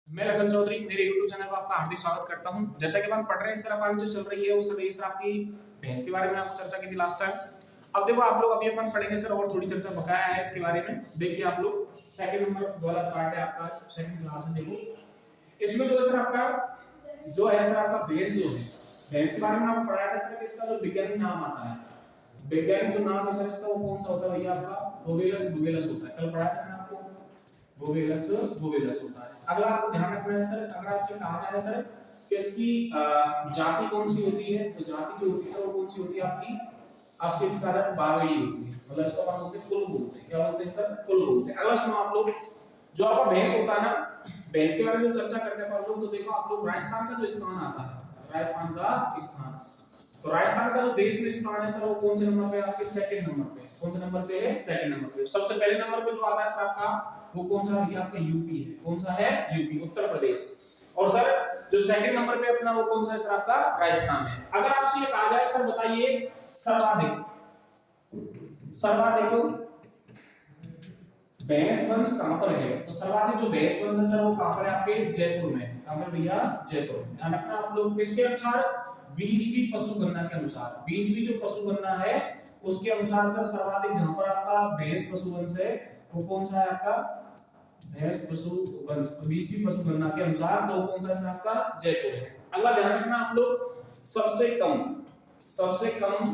मैं लखन चौधरी मेरे YouTube channel पर आपका हार्दिक स्वागत करता हूं। जैसा कि हम पढ़ रहे हैं सर हमारी जो चल रही है वो सर ये सर आपकी भैंस के बारे में आपको चर्चा की थी लास्ट टाइम। अब देखो आप लोग अभी अपन पढ़ेंगे सर और थोड़ी चर्चा बकाया है इसके बारे में। देखिए आप लोग सेकंड नंबर वाला पार्ट है आपका सेकंड क्लास में। देखो इसमें जो है सर आपका जो है सर आपका भैंस जो है भैंस के बारे में आपको पढ़ाया था सर कि इसका जो वैज्ञानिक नाम आता है, वैज्ञानिक जो नाम है सर इसका वो कौन सा होता है भैया? आपका बोवेलस बुवेलस होता है। कल पढ़ाया था मैंने आपको, बोवेलस बुवेलस होता है। अगला आपको ध्यान रखना है सर, अगर आपसे कहा जाए सर कि इसकी जाति कौन सी होती है, तो जाति जो होती है वो कौन सी होती है आपकी? आपसे कारण बावड़ी होती है, मतलब इसको अपन बोलते हैं कुल बोलते हैं। क्या बोलते हैं सर? कुल बोलते हैं। अगला सुनो आप लोग, जो आपका भैंस होता है ना, भैंस के बारे में चर्चा करते हैं आप लोग। तो देखो आप लोग राजस्थान का जो स्थान आता है, राजस्थान का स्थान, तो राजस्थान का जो देश में स्थान है सर वो कौन से नंबर पे? आपके सेकंड नंबर पे। कौन से नंबर पे है? सेकंड नंबर पे। सबसे पहले नंबर पे जो आता है सर आपका वो कौन सा है? आपका यूपी है। कौन सा है? यूपी, उत्तर प्रदेश। और सर जो सेकंड नंबर पे अपना वो कौन सा है सर? आपका राजस्थान है। अगर आपसे ये कहा जाए सर बताइए सर्वाधिक सर्वाधिक भैंस वंश कहां पर है, तो सर्वाधिक जो भैंस वंश है सर वो कहां पर है? आपके जयपुर में। कहां पर भैया? जयपुर। ध्यान रखना आप लोग। किसके अनुसार? 20वीं पशु गणना के अनुसार। 20वीं जो पशु गणना है उसके अनुसार सर सर्वाधिक जहां पर आपका भैंस पशु वंश है वो कौन सा है? आपका भैंस पशु वंश। 20वीं पशु गणना के अनुसार तो कौन सा है आपका? जयपुर है। अगला ध्यान रखना आप लोग, सबसे कम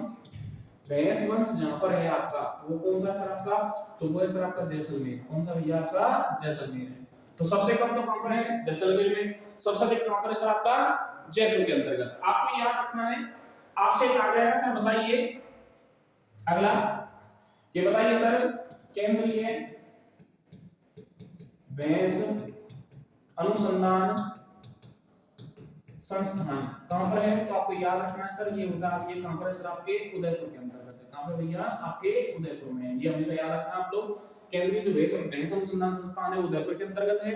भैंस वंश जहां पर है आपका वो कौन सा सर आपका? तो वो है सर आपका जैसलमेर। कौन सा भैया? आपका जैसलमेर है। तो सबसे कम तो कहां पर है? जैसलमेर में। सबसे अधिक कहां पर है सर? आपका जयपुर के अंतर्गत। आपको याद रखना है। आपसे कहा जाएगा सर बताइए अगला, ये बताइए सर केंद्रीय भैंस अनुसंधान संस्थान कहां पर है? तो आपको याद रखना है सर ये होगा, आप ये कहां पर है सर? आपके उदयपुर के अंतर्गत है। कहां पर भैया? आपके उदयपुर में है। ये हमेशा याद रखना आप लोग। केंद्रीय जो भैंस अनुसंधान संस्थान है उदयपुर के अंतर्गत है।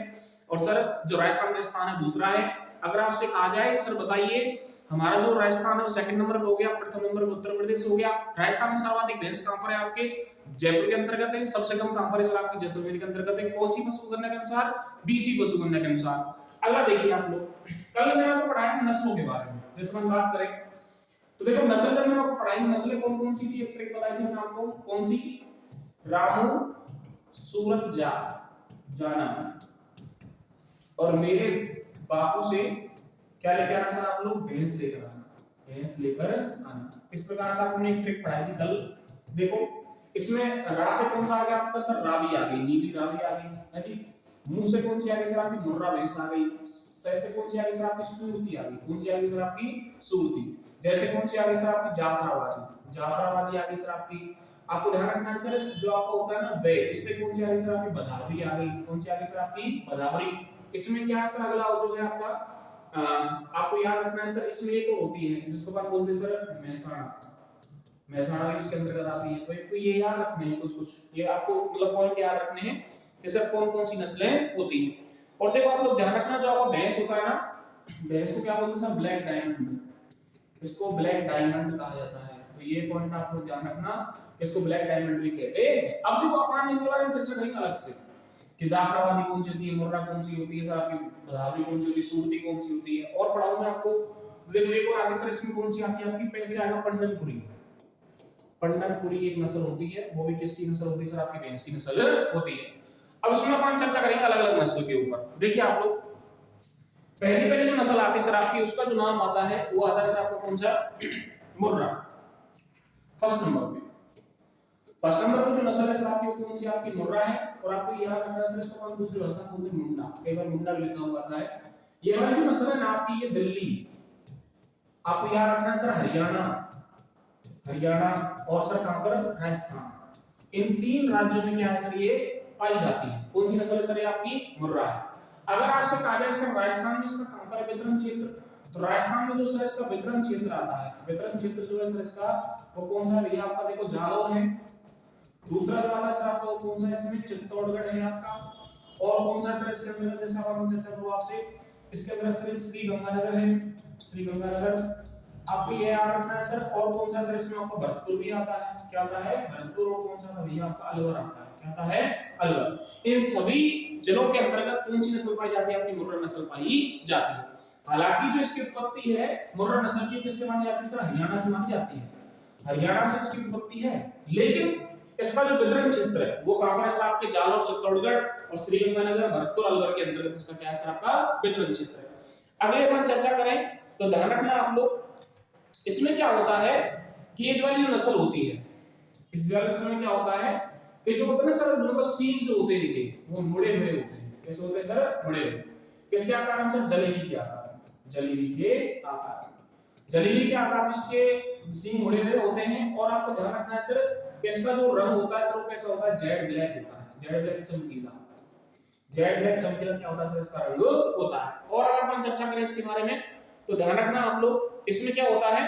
और सर जो राजस्थान का स्थान है दूसरा है। अगर आपसे कहा जाए सर बताइए हमारा जो राजस्थान है वो सेकंड नंबर पे हो गया, प्रथम नंबर पे उत्तर प्रदेश हो गया। राजस्थान में सर्वाधिक भैंस कहां पर है? आपके जयपुर के अंतर्गत है। सबसे कम कहां पर है सर? आपके जैसलमेर के अंतर्गत है। कौन सी पशु गणना के अनुसार? 20वीं पशु गणना के अनुसार। अगला देखिए आप लोग, कल मैंने आपको पढ़ाया था नस्लों के बारे में। जैसे हम बात करें तो देखो नस्ल जब मैंने आपको पढ़ाई, नस्लें कौन कौन सी थी एक ट्रिक बताई थी मैंने आपको। कौन सी? रामू सूरत जाना और मेरे बापू से क्या लेकर आना सर? आप लोग भैंस लेकर आना, भैंस लेकर आना। इस प्रकार से आपने एक ट्रिक पढ़ाई थी कल। देखो इसमें रा से कौन सा आ गया आपका सर? रावी आ गई, नीली रावी आ गई है जी। मुंह से कौन सी आ गई सर? आपकी मुर्रा भैंस आ गई। सै से कौन सी आ गई सर? आपकी सूरती आ गई। कौन सी आ गई सर? आपकी सूरती। जैसे कौन सी आ गई सर? आपकी जाफराबादी, जाफराबादी आ गई सर आपकी। आपको ध्यान रखना है सर जो आपका होता है ना वे, इससे कौन सी आ गई सर? आपकी बदावरी आ गई। कौन सी आ गई सर? आपकी बदावरी। इसमें क्या है सर? अगला जो है आपका आपको याद रखना है सर इसमें एक और होती है जिसको अपन बोलते हैं सर मेहसाणा। मेहसाणा इसके अंतर्गत आती है। तो एक ये याद रखने हैं कुछ ये आपको मतलब पॉइंट याद रखने हैं कि सर कौन कौन सी नस्लें होती हैं। और देखो आप लोग ध्यान रखना जो आपका भैंस होता है ना, भैंस को क्या बोलते हैं सर? Black diamond. इसको ब्लैक डायमंड कहा जाता है। तो ये पॉइंट आप लोग ध्यान रखना, इसको ब्लैक डायमंड भी कहते हैं। अब देखो अपन इनके बारे में चर्चा करेंगे अलग से कि जाफराबादी कौन सी होती है, मुर्रा कौन सी होती है सर, आपकी बदावरी कौन सी होती है, सूरती कौन सी होती है। और पढ़ाऊंगा आपको। देखो आगे सर इसमें कौन सी आती है आपकी? पैसे आएगा पंडनपुरी। पंडनपुरी एक नस्ल होती है, वो भी किसकी नस्ल होती है सर? आपकी भैंस की नस्ल होती है। अब इसमें अपन चर्चा करेंगे अलग अलग नस्ल के ऊपर। देखिए आप लोग पहली पहली जो नस्ल आती है सर आपकी उसका जो नाम आता है वो आता है सर आपका कौन सा? मुर्रा। फर्स्ट नंबर पे, फर्स्ट नंबर पे जो नस्ल है सर आपकी कौन सी? आपकी मुर्रा है। और आपको याद रखना है सर इसको हम दूसरी भाषा में बोलते हैं मुंडा। कई बार मुंडा भी लिखा हुआ आता है। ये वाली जो नस्ल है ना आपकी ये दिल्ली, आपको याद रखना है सर हरियाणा, हरियाणा और सर कहां पर? राजस्थान। इन तीन राज्यों में क्या है सर ये पाई जाती है। कौन सी नस्ल है सर? ये आपकी मुर्रा है। अगर आपसे कहा जाए सर राजस्थान में इसका कहां पर वितरण क्षेत्र, तो राजस्थान में जो सर इसका वितरण क्षेत्र आता है, वितरण क्षेत्र जो है सर इसका वो कौन सा भैया? आपका देखो जालौर है। दूसरा जो आता है सर आपका वो कौन सा? इसमें चित्तौड़गढ़ है आपका। और कौन सा सर इसके अंदर जैसा हम चर्चा करूं आपसे, इसके अंदर सर श्री गंगानगर है, श्री गंगानगर। आपको ये याद रखना है सर। और कौन सा सर इसमें आपको भरतपुर भी आता है, क्या आता है भरतपुर, और कौन सा था भैया आपका अलवर आता है, क्या आता है अलवर। इन सभी जिलों के अंतर्गत कौन सी नस्ल पाई जाती है, अपनी मुर्रा नस्ल पाई जाती है। हालांकि जो इसकी उत्पत्ति है मुर्रा नस्ल की, किससे मानी जाती है सर, हरियाणा से मानी जाती है, हरियाणा से इसकी उत्पत्ति है। लेकिन इसका जो वितरण क्षेत्र है वो कहां पर है सर, आपके जालौर, चित्तौड़गढ़ और श्रीगंगानगर, भरतपुर, अलवर के अंतर्गत इसका क्या है सर, आपका वितरण क्षेत्र है। अगले अपन चर्चा करें तो ध्यान रखना आप लोग, इसमें क्या होता है कि ये जो वाली नस्ल होती है, इस वाली नस्ल में क्या होता है कि जो होता है सर, मतलब सींग जो होते हैं इनके वो मुड़े हुए होते हैं। कैसे होते हैं सर, मुड़े हुए। किसके आकार में सर, जलेबी के आकार में, जलेबी के आकार में, जलेबी के आकार में इसके सींग मुड़े हुए होते हैं। और आपको ध्यान रखना है सर कि इसका जो रंग होता है सर वो कैसा होता है, जेड ब्लैक होता है, जेड ब्लैक चमकीला, जेड ब्लैक चमकीला क्या होता है सर, इसका रंग होता है। और अगर अपन चर्चा करें इसके बारे में तो ध्यान रखना आप लोग, इसमें क्या होता है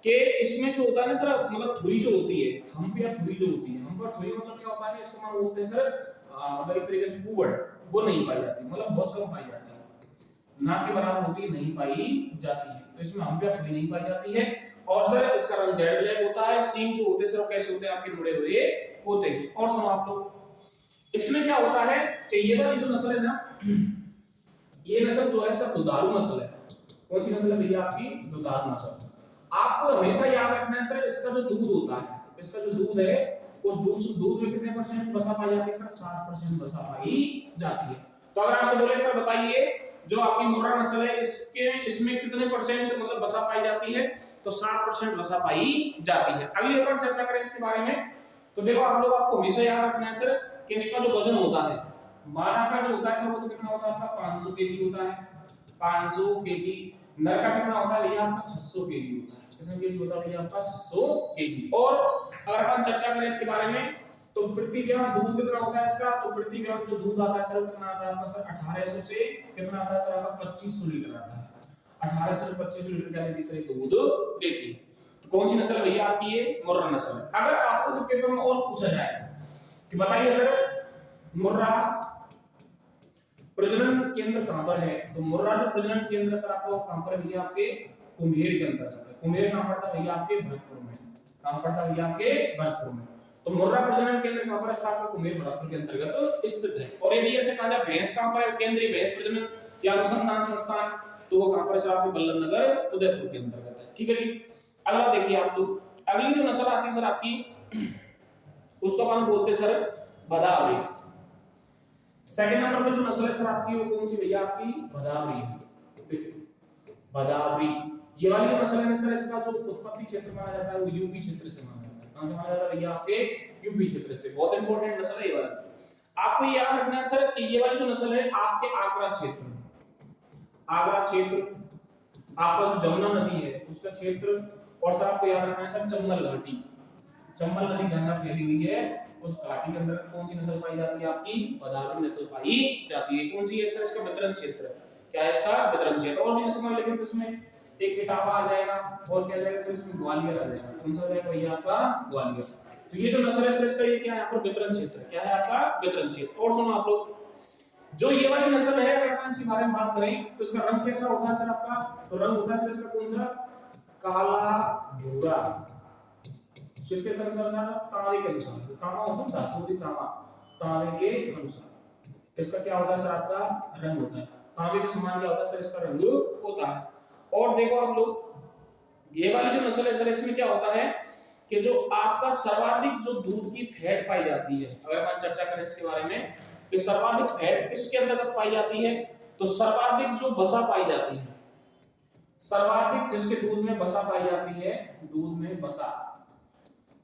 कि इसमें जो होता है ना सर, मतलब थुई जो होती है, हम्प या थुई जो होती है, हम्प और थुई मतलब क्या होता है, इसको हम बोलते हैं सर मतलब एक तरीके से कुवड़, वो नहीं पाई जाती, मतलब बहुत कम पाई जाती है, ना के बराबर होती है, नहीं पाई जाती है। तो इसमें हम्प या थुई नहीं पाई जाती है। और सर इसका रंग जेड ब्लैक होता है। सींग जो होते हैं सर कैसे होते हैं, आपके मुड़े हुए होते हैं। और सुनो आप लोग, इसमें क्या होता है कि ये वाली जो नस्ल है ना, ये नस्ल जो है सर दुधारू नस्ल है। कौन सी नस्ल है भैया, आपकी दुधारू नस्ल। आपको हमेशा याद रखना है सर, इसका जो दूध होता है, इसका जो दूध है उस दूध में कितने परसेंट वसा पाई जाती है सर, 7% वसा पाई जाती है। तो अगर आपसे बोले सर बताइए जो आपकी मुर्रा नस्ल है इसके इसमें कितने परसेंट मतलब वसा पाई जाती है, तो 7% वसा पाई जाती है। अगली अपन चर्चा करें इसके बारे में तो देखो आप लोग, आपको हमेशा याद रखना है सर कि इसका जो वजन होता है, मादा का जो होता है सर वो तो कितना होता है आपका, 500 केजी होता है, 500 केजी। नर का कितना होता है भैया आपका, 600 केजी होता है। कितना केजी होता है भैया आपका, 600 केजी। और अगर अपन चर्चा करें इसके बारे में तो प्रति व्याम दूध कितना होता है इसका, तो प्रति व्याम जो दूध आता है सर वो कितना आता है आपका सर, 1800 से कितना आता है सर आपका, 2500 लीटर आता है। 1800 से 2500 लीटर क्या देती है दूध देती है। तो कौन सी नस्ल है भैया आपकी, ये मुर्रा नस्ल है। अगर आपको सर पेपर में और पूछा जाए कि बताइए सर मुर्रा प्रजनन केंद्र कहां पर है, तो मुर्रा जो प्रजनन केंद्र सर आपको कहां पर भैया, आपके कुम्हेर के अंतर्गत है। कुम्हेर कहां पड़ता है भैया, आपके भरतपुर में। कहां पड़ता है भैया, आपके भरतपुर में। तो मुर्रा प्रजनन केंद्र कहां पर है सर, आपका कुम्हेर भरतपुर के अंतर्गत स्थित है। और यदि ऐसे कहा जाए भैंस कहां पर है, केंद्रीय भैंस प्रजनन या अनुसंधान संस्थान, तो वो कहां पर है सर, आपके बल्लभनगर उदयपुर के अंतर्गत है। ठीक है जी। अगला देखिए आप लोग, अगली जो नस्ल आती है सर आपकी, उसको अपन बोलते हैं सर भदावरी। सेकंड नंबर में जो नस्ल है सर आपकी वो कौन सी भैया, आपकी भदावरी है। भदावरी ये वाली जो नस्ल है सर, इसका जो उत्पत्ति क्षेत्र माना जाता है वो यूपी क्षेत्र से माना जाता है। कहां से माना जाता है भैया, आपके यूपी क्षेत्र से। बहुत इंपॉर्टेंट नस्ल है ये वाली। आपको ये याद रखना है सर कि ये वाली जो नस्ल है आपके आगरा क्षेत्र, आगरा क्षेत्र, आपका जो जमुना नदी है उसका क्षेत्र, और सर आपको याद रखना है सर चंबल घाटी, चंबल नदी जहां फैली हुई है उस घाटी के अंदर कौन सी नस्ल पाई जाती है, आपकी भदावरी नस्ल पाई जाती है। कौन सी है सर, इसका वितरण क्षेत्र क्या है, इसका वितरण क्षेत्र। और भी समझ लेंगे तो इसमें एक इटावा आ जाएगा, और क्या आ जाएगा सर, इसमें ग्वालियर आ जाएगा। कौन सा आ जाएगा भैया, आपका ग्वालियर। तो ये जो नस्ल है सर इसका ये क्या है, आपका वितरण क्षेत्र, क्या है आपका वितरण क्षेत्र। और सुनो आप लोग, जो ये वाली नस्ल है अगर अपन इसके बारे में बात करें तो इसका रंग कैसा होता है सर आपका, तो रंग होता है सर इसका कौन सा, काला भूरा। किसके अनुसार, तांबे के अनुसार। तो तांबा होता है धातु की तांबा, तांबे के अनुसार इसका क्या होता है सर, आपका रंग होता है। तांबे के समान क्या होता है सर, इसका रंग होता है। और देखो आप लोग, ये वाली जो नस्ल है सर इसमें क्या होता है कि जो आपका सर्वाधिक जो दूध की फैट पाई जाती है, अगर हम चर्चा करें इसके बारे में कि सर्वाधिक फैट किसके अंतर्गत पाई जाती है, तो सर्वाधिक जो वसा पाई जाती है, सर्वाधिक जिसके दूध में वसा पाई जाती है, दूध में वसा,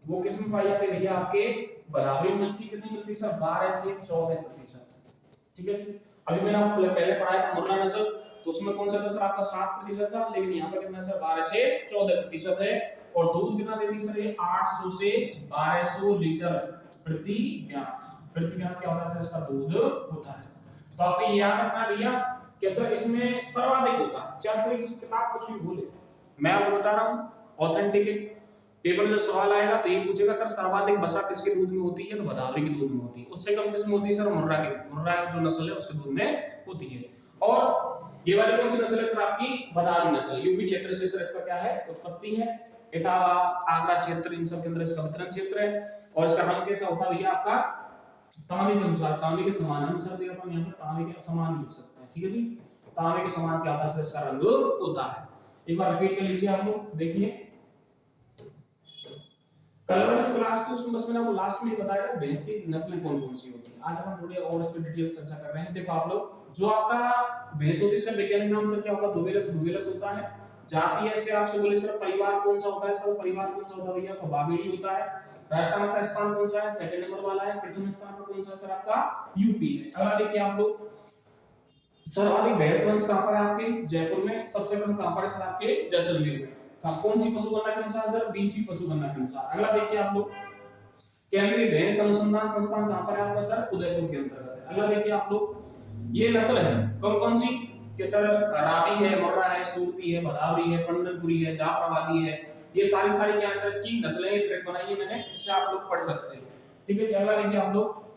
वो किस में पाई जाती है भैया, आपके भदावरी मिलती। कितनी मिलती है सर, 12 से 14%। ठीक है। अभी मैंने आपको पहले पढ़ाया था मुर्रा नस्ल, तो उसमें कौन सा था सर आपका 7% था, लेकिन यहाँ पर कितना सर 12 से 14% है। और दूध कितना देती है सर, ये 800 से 1200 लीटर प्रति व्यात। प्रति व्यात क्या होता है सर, इसका दूध होता है। तो आपको ये याद रखना है भैया कि सर इसमें सर्वाधिक होता है, चाहे कोई किताब कुछ भी बोले, मैं आपको बता रहा हूँ ऑथेंटिक। पेपर में सवाल आएगा तो ये पूछेगा सर सर्वाधिक वसा किसके दूध में होती है, तो भदावरी के दूध में होती है। उससे कम किसमें होती है सर, मुर्रा के, मुर्रा जो नस्ल है उसके दूध में होती है। और ये वाली कौन सी नस्ल है सर आपकी? बदामी नस्ल। यूपी क्षेत्र से सर इसका क्या है? उत्पत्ति है। इटावा, आगरा क्षेत्र, इन सब के अंदर इसका वितरण क्षेत्र है। और इसका रंग कैसा होता है भैया आपका? तांबे के अनुसार, तांबे के समान। हम सर जगह पर यहाँ पर तांबे के समान लिख सकते हैं, ठीक है जी। तांबे के समान क्या होता है? इसका रंग होता है। एक बार रिपीट कर लीजिए आप लोग, देखिए। कल वाली जो क्लास थी उसमें बस मैंने आपको लास्ट में बताया था भैंस की नस्लें कौन कौन सी होती है। आज अपन थोड़ी और इस पे डिटेल चर्चा कर रहे हैं। देखो आप लोग, जो आपका भैंस होती है सर वैज्ञानिक नाम से क्या होगा? दुबेलस, दुबेलस होता है। जाति ऐसे आपसे बोले सर परिवार कौन सा होता है? सर परिवार कौन सा होता है भैया? तो बागेड़ी होता है। राजस्थान का स्थान कौन सा है? सेकंड नंबर वाला है। प्रथम स्थान पर कौन सा है सर आपका? यूपी है। अगला देखिए आप लोग, सर्वाधिक भैंस वंश कहां पर है आपके? जयपुर में। सबसे कम कहां पर है सर आपके? जैसलमेर में। कौन सी पशु गणना के अनुसार सर? 20वीं पशु गणना के अनुसार। अगला देखिए आप लोग, केंद्रीय भैंस अनुसंधान संस्थान कहां पर है आपका सर? उदयपुर के अंतर्गत है। अगला देखिए आप लोग, ये नस्ल है कौन कौन सी? कि सर रावी है, मुर्रा है, सूरती है, भदावरी है, पंडनपुरी है, जाफराबादी है। ये सारी सारी क्या है सर इसकी नस्लें? ट्रैक बनाई है मैंने, इससे आप लोग पढ़ सकते हैं, ठीक है। अगला देखिए आप लोग,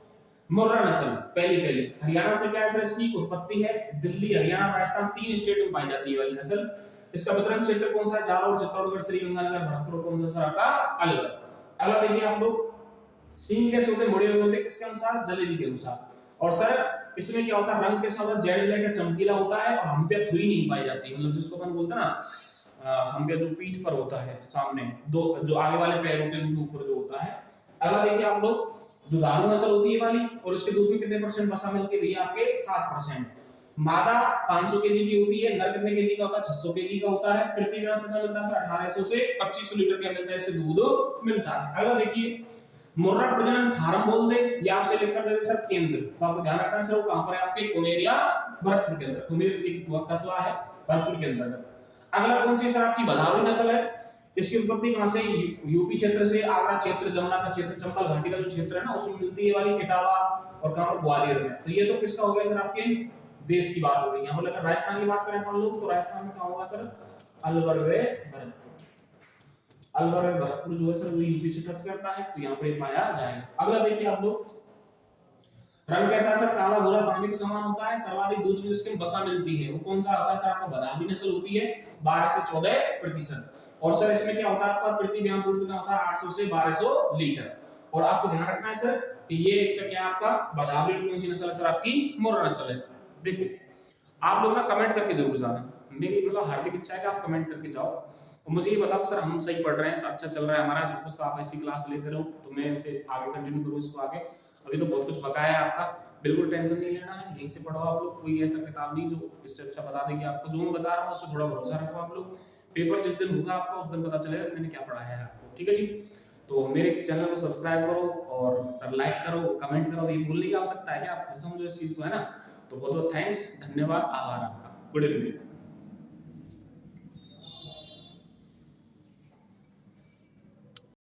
मुर्रा नस्ल पहली पहली हरियाणा से क्या है सर इसकी उत्पत्ति है? दिल्ली, हरियाणा, राजस्थान, 3 स्टेट में पाई जाती है वाली नस्ल। इसका वितरण क्षेत्र कौन सा है? जालौर, चित्तौड़गढ़, श्रीगंगानगर, भरतपुर, कौन सा सर आपका? अलवर। अगला देखिए आप लोग, सींग कैसे होते? मुड़े हुए होते, किसके अनुसार? जलेबी के अनुसार। और सर इसमें क्या होता है? रंग के साथ जेड ब्लैक का चमकीला होता है और हम्पिया थुई नहीं पाई जाती, मतलब जिसको अपन बोलते हैं ना हम्पिया, जो पीठ पर होता है सामने, दो जो आगे वाले पैर होते हैं उनके ऊपर जो होता है। अगला देखिए आप लोग, दुधारू नस्ल होती है वाली, और इसके दूध में कितने परसेंट वसा मिलती है भैया आपके? 7%। मादा 500 केजी की होती है, नर कितने केजी का होता है? 600 केजी का होता है। प्रति व्यास कितना मिलता है सर? 1800 से 2500 लीटर क्या मिलता है? इससे दूध मिलता है। अगला देखिए, मुर्रा प्रजनन फार्म बोल दे या आपसे लिखकर दे सर केंद्र, तो आपको ध्यान रखना है सर वो कहां पर है आपके? कुमेरिया, भरतपुर के अंदर। कुमेर एक कस्बा है भरतपुर के अंदर। अगला कौन सी सर आपकी? भदावरी नस्ल है। इसकी उत्पत्ति कहां से? यूपी क्षेत्र से, आगरा क्षेत्र, जमुना का क्षेत्र, चंबल घाटी का जो क्षेत्र है ना उसमें मिलती है वाली। इटावा और कहां पर? ग्वालियर में। तो ये तो किसका हो गया सर? आपके देश की बात हो गई। यहां पर राजस्थान की बात करें अपन लोग, तो राजस्थान में कहां होगा सर? अलवर व भरतपुर। अलवर और भरतपुर जो है सर वो यूपी से टच करता है, तो यहाँ पर पाया जाएगा। अगला देखिए आप लोग, रंग कैसा सर? काला भूरा तांबे के समान होता है। सर्वाधिक दूध में जिसके वसा मिलती है वो कौन सा होता है सर? आपका बदामी नस्ल होती है, 12 से 14%। और सर इसमें क्या होता है आपका? प्रति ब्याज दूध कितना होता है? 800 से 1200 लीटर। और आपको ध्यान रखना है सर कि ये इसका क्या आपका बदामी कौन सी नस्ल है सर? आपकी मुर्रा नस्ल है। देखो आप लोग ना कमेंट करके जरूर जाना, मेरी मतलब हार्दिक इच्छा है कि आप कमेंट करके जाओ और मुझे ये बताओ सर हम सही पढ़ रहे हैं, अच्छा चल रहा है हमारा सब कुछ, तो आप ऐसी क्लास लेते रहो तो मैं इसे आगे कंटिन्यू करूँ इसको आगे। अभी तो बहुत कुछ बकाया है आपका, बिल्कुल टेंशन नहीं लेना है, यहीं से पढ़ो आप लोग। कोई ऐसा किताब नहीं जो इससे अच्छा बता देगी आपको। जो मैं बता रहा हूँ उससे थोड़ा भरोसा रखो आप लोग। पेपर जिस दिन होगा आपका उस दिन पता चलेगा कि मैंने क्या पढ़ाया है आपको, ठीक है जी। तो मेरे चैनल को सब्सक्राइब करो और सर लाइक करो, कमेंट करो। ये भूल नहीं आ सकता है कि आप खुद समझो इस चीज को, है ना। तो बहुत बहुत थैंक्स, धन्यवाद, आभार आपका। Good evening.